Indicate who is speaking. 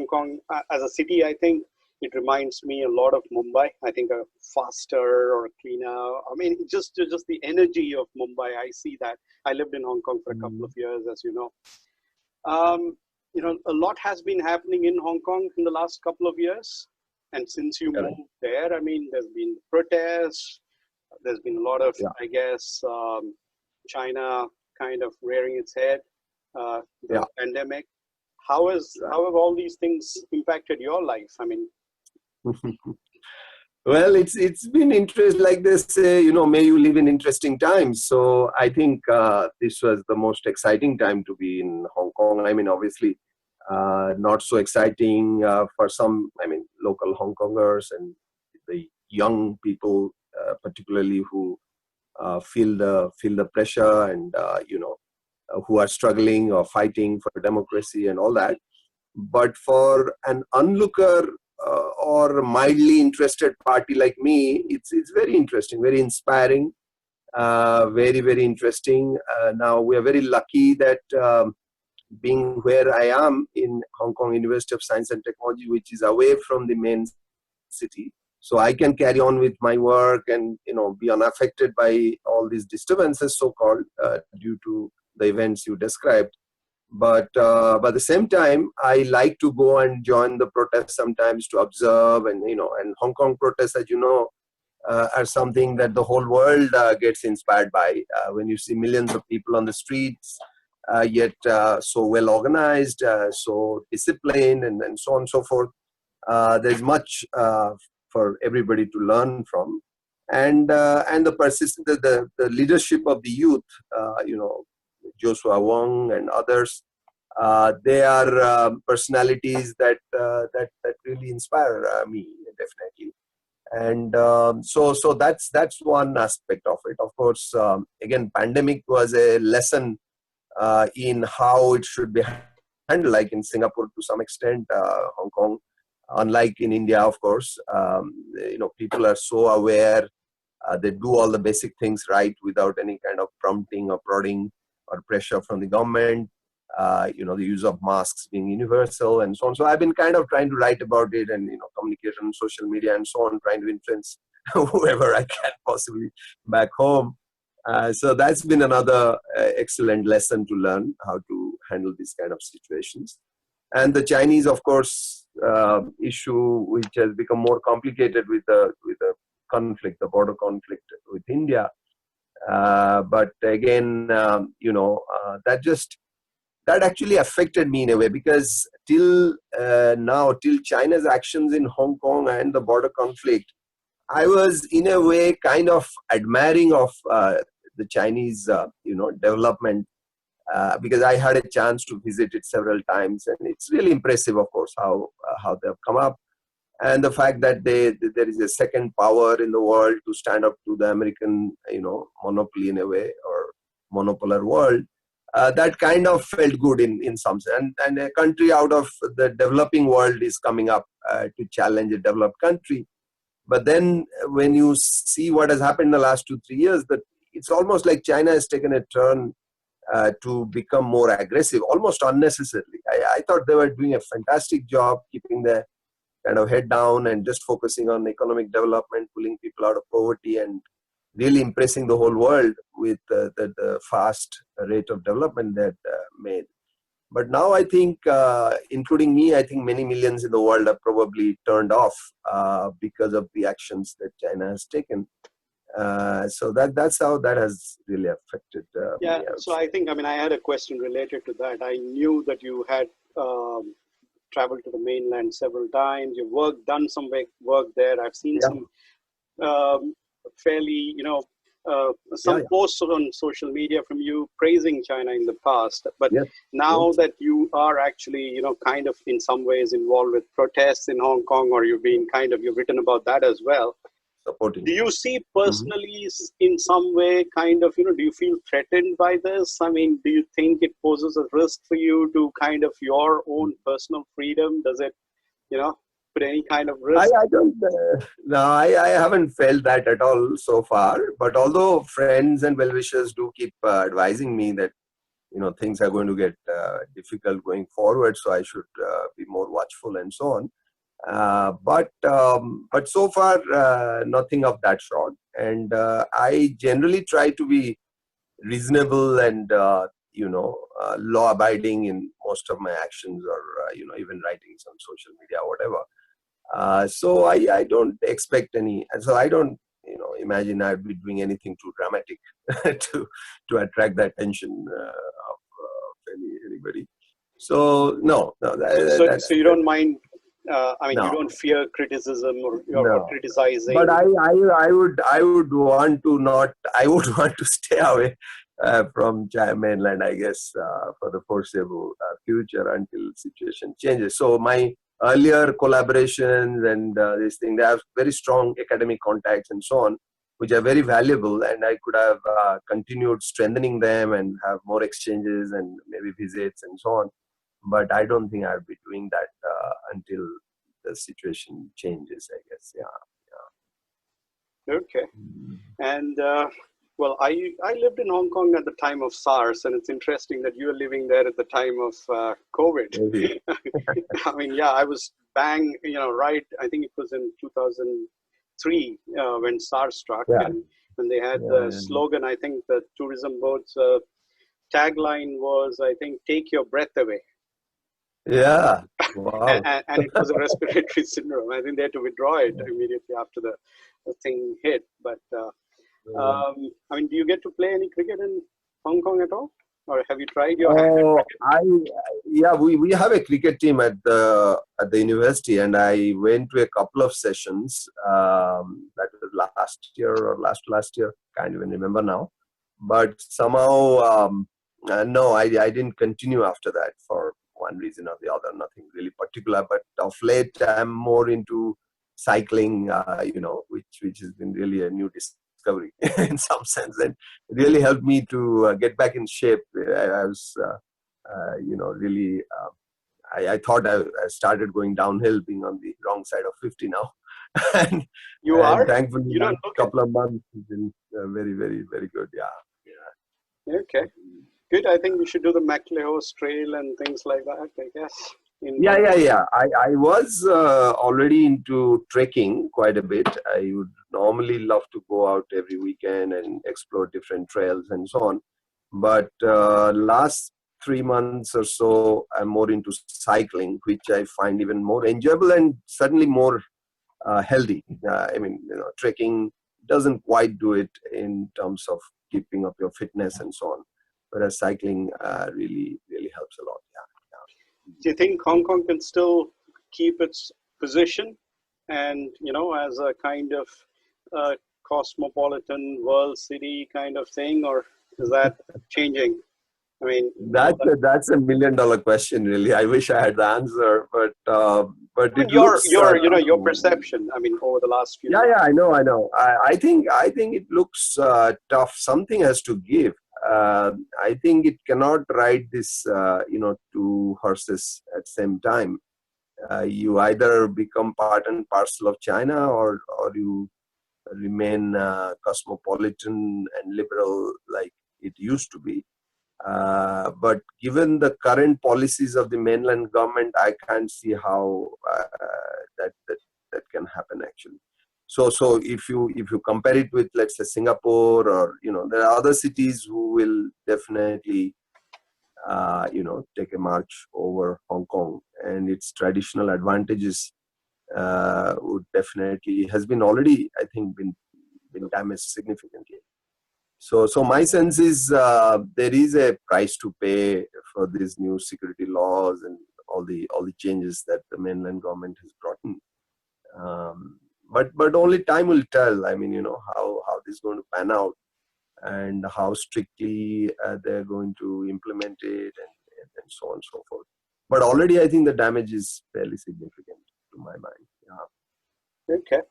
Speaker 1: Hong Kong as a city, I think it reminds me a lot of Mumbai. I think a faster or cleaner. I mean, just the energy of Mumbai. I see that. I lived in Hong Kong for a couple of years, as you know. A lot has been happening in Hong Kong in the last couple of years. And since you moved there, I mean, there's been protests. There's been a lot of, I guess, China kind of rearing its head, the pandemic. How have all these things impacted your life? I mean,
Speaker 2: well, it's been interesting, like they say, may you live in interesting times. So I think this was the most exciting time to be in Hong Kong. I mean, obviously, not so exciting for some, local Hong Kongers and the young people, particularly who feel the pressure and, who are struggling or fighting for democracy and all that. But for an onlooker or mildly interested party like me, it's very interesting, very inspiring, very, very interesting. Now, we are very lucky that being where I am in Hong Kong University of Science and Technology, which is away from the main city. So I can carry on with my work and, be unaffected by all these disturbances, so-called, due to the events you described. But at the same time, I like to go and join the protests sometimes to observe, and and Hong Kong protests, as you know, are something that the whole world gets inspired by. When you see millions of people on the streets, yet so well organized, so disciplined, and so on and so forth, there's much for everybody to learn from, and the persistence, the leadership of the youth, Joshua Wong and others, they are personalities that really inspire me, definitely. And so that's one aspect of it. Of course, again, pandemic was a lesson in how it should be handled, like in Singapore to some extent, Hong Kong, unlike in India, of course. People are so aware, they do all the basic things right without any kind of prompting or prodding or pressure from the government, the use of masks being universal and so on. So I've been kind of trying to write about it and, communicate on social media and so on, trying to influence whoever I can possibly back home. So that's been another excellent lesson to learn how to handle these kind of situations. And the Chinese, of course, issue, which has become more complicated with the conflict, the border conflict with India. But again, that actually affected me in a way, because till China's actions in Hong Kong and the border conflict, I was in a way kind of admiring of the Chinese, development, because I had a chance to visit it several times, and it's really impressive, of course, how they've come up. And the fact that there is a second power in the world to stand up to the American, monopoly in a way, or monopolar world, that kind of felt good in some sense. And a country out of the developing world is coming up to challenge a developed country. But then when you see what has happened in the last 2-3 years, that it's almost like China has taken a turn to become more aggressive, almost unnecessarily. I thought they were doing a fantastic job keeping the kind of head down and just focusing on economic development, pulling people out of poverty, and really impressing the whole world with the fast rate of development that made. But now I think, including me, I think many millions in the world are probably turned off because of the actions that China has taken. So that's how that has really affected me.
Speaker 1: So I think, I had a question related to that. I knew that you had traveled to the mainland several times. You've done some work there. I've seen some fairly, some posts on social media from you praising China in the past. But now that you are actually, kind of in some ways involved with protests in Hong Kong, or you've written about that as well.
Speaker 2: Supporting.
Speaker 1: Do you see personally in some way do you feel threatened by this? Do you think it poses a risk for you to kind of your own personal freedom? Does it, put any kind of risk?
Speaker 2: I don't, I haven't felt that at all so far. But although friends and well-wishers do keep advising me that things are going to get difficult going forward, so I should be more watchful and so on. But so far, nothing of that sort. And I generally try to be reasonable and law-abiding in most of my actions, or even writings on social media or whatever. So I don't expect any. So I don't imagine I'd be doing anything too dramatic to attract the attention of anybody. So no.
Speaker 1: So you don't mind.
Speaker 2: No.
Speaker 1: You don't fear criticism or criticizing.
Speaker 2: But I would want to stay away from mainland, I guess, for the foreseeable future until situation changes. So my earlier collaborations and this thing, they have very strong academic contacts and so on, which are very valuable, and I could have continued strengthening them and have more exchanges and maybe visits and so on. But I don't think I'll be doing that until the situation changes, I guess. Yeah.
Speaker 1: Okay. And well, I lived in Hong Kong at the time of SARS, and it's interesting that you were living there at the time of COVID. I was bang, right. I think it was in 2003 when SARS struck, and when they had the slogan. I think the tourism board's tagline was, I think, "Take your breath away."
Speaker 2: Yeah. Wow.
Speaker 1: and it was a respiratory syndrome. I think they had to withdraw it immediately after the thing hit. But do you get to play any cricket in Hong Kong at all, or have you tried your hand at cricket?
Speaker 2: We have a cricket team at the university, and I went to a couple of sessions. That was last year or last year. Can't even remember now. But somehow, no, I didn't continue after that for one reason or the other, nothing really particular. But of late, I'm more into cycling, which has been really a new discovery in some sense, and it really helped me to get back in shape. I was, really, I thought I started going downhill, being on the wrong side of 50 now. and thankfully,
Speaker 1: you don't
Speaker 2: a couple of months has been very, very, very good. Yeah.
Speaker 1: Okay. Good. I think we should do the MacLehose Trail and things like that, I guess.
Speaker 2: Yeah. I was already into trekking quite a bit. I would normally love to go out every weekend and explore different trails and so on. But last 3 months or so, I'm more into cycling, which I find even more enjoyable and certainly more healthy. Trekking doesn't quite do it in terms of keeping up your fitness and so on. Whereas cycling really, really helps a lot. Yeah.
Speaker 1: Do you think Hong Kong can still keep its position and, as a kind of cosmopolitan world city kind of thing, or is that changing?
Speaker 2: That's $1 million question, really. I wish I had the answer, but it
Speaker 1: looks,
Speaker 2: looks
Speaker 1: your perception. Over the last few.
Speaker 2: Yeah, I know. I think it looks tough. Something has to give. I think it cannot ride this, two horses at the same time. You either become part and parcel of China, or you remain cosmopolitan and liberal like it used to be. But given the current policies of the mainland government, I can't see how that can happen actually. So if you compare it with, let's say, Singapore, or there are other cities who will definitely take a march over Hong Kong, and its traditional advantages would definitely has been already, I think, been damaged significantly. So my sense is there is a price to pay for these new security laws and all the changes that the mainland government has brought in. But only time will tell. How this is going to pan out, and how strictly they're going to implement it, and so on and so forth. But already, I think the damage is fairly significant to my mind. Yeah.
Speaker 1: Okay.